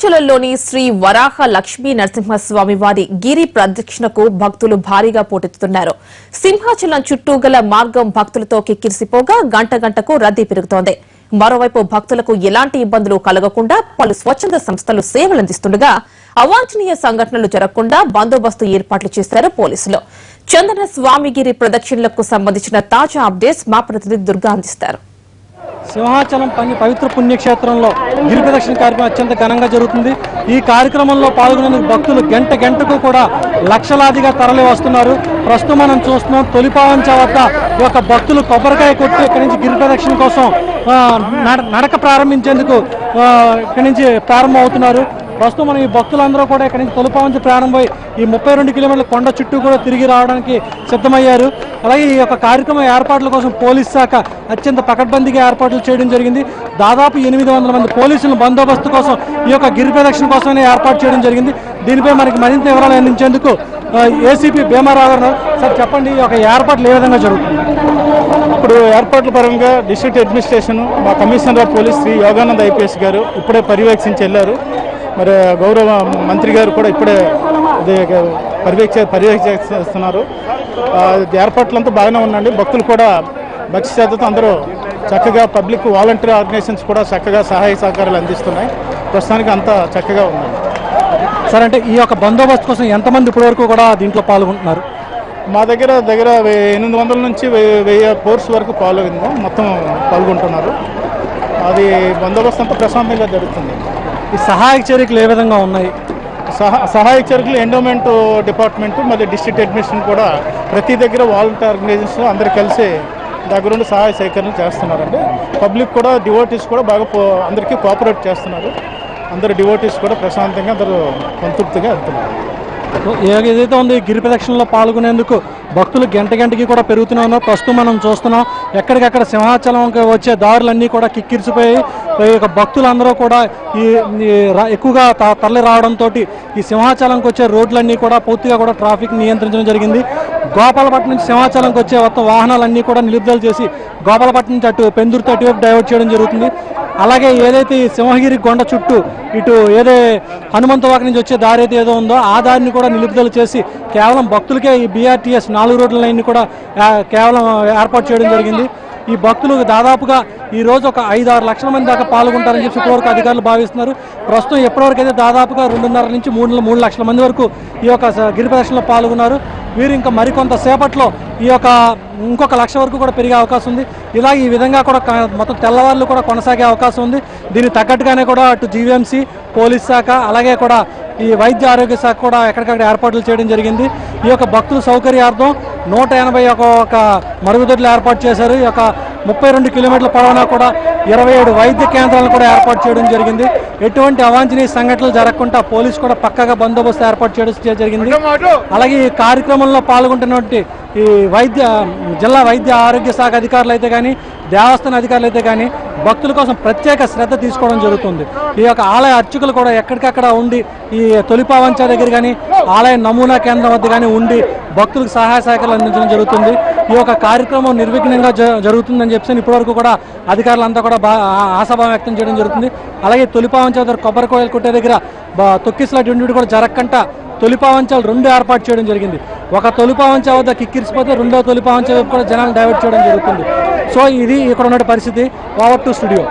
సింహాచలంలోని శ్రీ వరాహ లక్ష్మీ నరసింహస్వామి వారి గిరి ప్రదక్షిణకు భక్తులు భారీగా పోటెత్తుతున్నారు. సింహాచలం చుట్టూ గల మార్గం భక్తులతో కిక్కిరిసిపోగా గంట గంటకు రద్దీ పెరుగుతోంది. మరోవైపు భక్తులకు ఎలాంటి ఇబ్బందులు కలగకుండా పలు స్వచ్ఛంద సంస్థలు సేవలందిస్తుండగా అవాంఛనీయ సంఘటనలు జరగకుండా బందోబస్తు ఏర్పాట్లు చేశారు పోలీసులు. చందన స్వామిగిరి ప్రదక్షిణలకు సంబంధించిన తాజా అప్డేట్స్ మా ప్రతినిధి దుర్గా అందిస్తారు. సింహాచలం పవిత్ర పుణ్యక్షేత్రంలో గిరి ప్రదక్షిణ కార్యక్రమం అత్యంత ఘనంగా జరుగుతుంది. ఈ కార్యక్రమంలో పాల్గొనేందుకు భక్తులు గంట గంటకు కూడా లక్షలాదిగా తరలి వస్తున్నారు. ప్రస్తుతం మనం చూస్తున్నాం తొలిపావంచ వద్ద ఈ యొక్క భక్తులు కొబ్బరికాయ కొట్టి ఇక్కడి నుంచి గిరి ప్రదక్షిణ కోసం నడక ప్రారంభించేందుకు ఇక్కడి నుంచి ప్రారంభమవుతున్నారు. ప్రస్తుతం మనం ఈ భక్తులందరూ కూడా ఇక్కడి నుంచి తొలిపావంచ ప్రారంభమై ఈ 32 కిలోమీటర్ల కొండ చుట్టూ కూడా తిరిగి రావడానికి సిద్ధమయ్యారు. అలాగే ఈ యొక్క కార్యక్రమం ఏర్పాట్ల కోసం పోలీస్ శాఖ అత్యంత పకడ్బందీగా ఏర్పాట్లు చేయడం జరిగింది. దాదాపు 800 మంది పోలీసులు బందోబస్తు కోసం ఈ యొక్క గిరి ప్రదక్షిణ కోసమే ఏర్పాటు చేయడం జరిగింది. దీనిపై మనకి మరింత వివరాలు అందించేందుకు ఏసీపీ భీమారావు గారు. సార్ చెప్పండి, ఈ యొక్క ఏర్పాట్లు ఏ విధంగా జరుగుతుంది? ఇప్పుడు ఏర్పాట్ల పరంగా డిస్ట్రిక్ట్ అడ్మినిస్ట్రేషన్ మా commissioner of police Shri Yoganand IPS గారు ఇప్పుడే పర్యవేక్షించి వెళ్ళారు. మరి గౌరవ మంత్రి గారు కూడా ఇప్పుడే పర్యవేక్షిస్తున్నారు. ఏర్పాట్లంతా బాగానే ఉండండి. భక్తులు కూడా భక్తి శ్రద్ధతో అందరూ చక్కగా పబ్లిక్ వాలంటీర్ ఆర్గనైజేషన్స్ కూడా చక్కగా సహాయ సహకారాలు అందిస్తున్నాయి. ప్రస్తుతానికి అంతా చక్కగా ఉందండి. సార్, అంటే ఈ యొక్క బందోబస్తు కోసం ఎంతమంది ఇప్పటివరకు కూడా దీంట్లో పాల్గొంటున్నారు? మా దగ్గర 800 నుంచి 1000 ఫోర్స్ వరకు మొత్తం పాల్గొంటున్నారు. అది బందోబస్తు అంతా ప్రశాంతంగా జరుగుతుంది. ఈ సహాయక చర్యలు ఏ విధంగా ఉన్నాయి? సహాయక చర్యలు ఎండోమెంట్ డిపార్ట్మెంట్ మరియు డిస్ట్రిక్ట్ అడ్మినిస్ట్రేషన్ కూడా ప్రతి దగ్గర వాలంటీర్ ఆర్గనైజేషన్ అందరూ కలిసి దగ్గరుండి సహాయ సేకరణ చేస్తున్నారండి. పబ్లిక్ కూడా డివోటీస్ కూడా బాగా అందరికీ కోఆపరేట్ చేస్తున్నారు. అందరు డివోటీస్ కూడా ప్రశాంతంగా అందరూ సంతృప్తిగా వెళ్తున్నారు. ఏదైతే ఉంది గిరి ప్రదక్షిణలో పాల్గొనేందుకు భక్తులు గంట గంటకి కూడా పెరుగుతూనే ఉన్నారు. ప్రస్తుతం మనం చూస్తున్నాం ఎక్కడికక్కడ సింహాచలంకి వచ్చే దారులన్నీ కూడా కిక్కిరిసిపోయి భక్తులందరూ కూడా ఎక్కువగా తరలి రావడంతో ఈ సింహాచలంకి వచ్చే రోడ్లన్నీ కూడా పూర్తిగా కూడా ట్రాఫిక్ నియంత్రించడం జరిగింది. గోపాలపట్నం నుంచి సింహాచలంకి వచ్చే మొత్తం వాహనాలన్నీ కూడా నిలుపుదల చేసి గోపాలపట్నం నుంచి అటు పెందుర్తి అటువైపు డైవర్ట్ చేయడం జరుగుతుంది. అలాగే ఏదైతే ఈ సింహగిరి కొండ చుట్టూ ఇటు హనుమంతవాక నుంచి వచ్చే దారి అయితే ఏదో ఉందో ఆ దారిని కూడా నిలుపుదల చేసి కేవలం భక్తులకే ఈ BRTS 4 రోడ్ల లైన్ని కూడా కేవలం ఏర్పాటు చేయడం జరిగింది. ఈ భక్తులు దాదాపుగా ఈ రోజు ఒక 5-6 లక్షల మంది దాకా పాల్గొంటారని చెప్పి ఇప్పటివరకు అధికారులు భావిస్తున్నారు. ప్రస్తుతం ఎప్పటివరకు అయితే దాదాపుగా 2.5 నుంచి 3 లక్షల మంది వరకు ఈ యొక్క గిరి ప్రదక్షిణలో పాల్గొన్నారు. వీరు ఇంకా మరికొంత సేపట్లో ఈ యొక్క ఇంకొక 1 లక్ష వరకు కూడా పెరిగే అవకాశం ఉంది. ఇలా ఈ విధంగా కూడా మొత్తం తెల్లవారులు కూడా కొనసాగే అవకాశం ఉంది. దీనికి తగ్గట్టుగానే కూడా అటు GVMC, పోలీస్ శాఖ అలాగే కూడా ఈ వైద్య ఆరోగ్య శాఖ కూడా ఎక్కడికక్కడ ఏర్పాట్లు చేయడం జరిగింది. ఈ యొక్క భక్తుల సౌకర్యార్థం 181 మరుగుదొడ్లు ఏర్పాటు చేశారు. ఈ యొక్క 32 కిలోమీటర్ల పొడవునా కూడా 27 వైద్య కేంద్రాలను కూడా ఏర్పాటు చేయడం జరిగింది. ఎటువంటి అవాంఛనీయ సంఘటనలు జరగకుండా పోలీసు కూడా పక్కగా బందోబస్తు ఏర్పాటు చేయడం జరిగింది. అలాగే ఈ కార్యక్రమంలో పాల్గొంటున్నటువంటి ఈ జిల్లా వైద్య ఆరోగ్య శాఖ అధికారులు అయితే కానీ దేవస్థాన అధికారులు అయితే కానీ భక్తుల కోసం ప్రత్యేక శ్రద్ధ తీసుకోవడం జరుగుతుంది. ఈ యొక్క ఆలయ అర్చకులు కూడా ఎక్కడికక్కడ ఉండి ఈ తొలిపావంచ దగ్గర కానీ ఆలయ నమూనా కేంద్రం వద్ద కానీ ఉండి భక్తులకు సహాయ సహకారాలు అందించడం జరుగుతుంది. ఈ యొక్క కార్యక్రమం నిర్విఘ్నంగా జరుగుతుందని చెప్పి ఇప్పటివరకు కూడా అధికారులంతా కూడా ఆశాభావం వ్యక్తం చేయడం జరుగుతుంది. అలాగే తొలిపావంచ దగ్గర కొబ్బరికాయలు కొట్టే దగ్గర తొక్కిసలాంటి కూడా జరగకుండా తొలిపావంచాలు 2 ఏర్పాటు చేయడం జరిగింది. ఒక తొలిపావంచ వద్ద కిక్కిరిసిపోతే రెండో తొలిపావంచ వైపు కూడా జనాలు డైవర్ట్ చేయడం జరుగుతుంది. సో ఇది ఇక్కడ ఉన్న పరిస్థితి. Over to studio.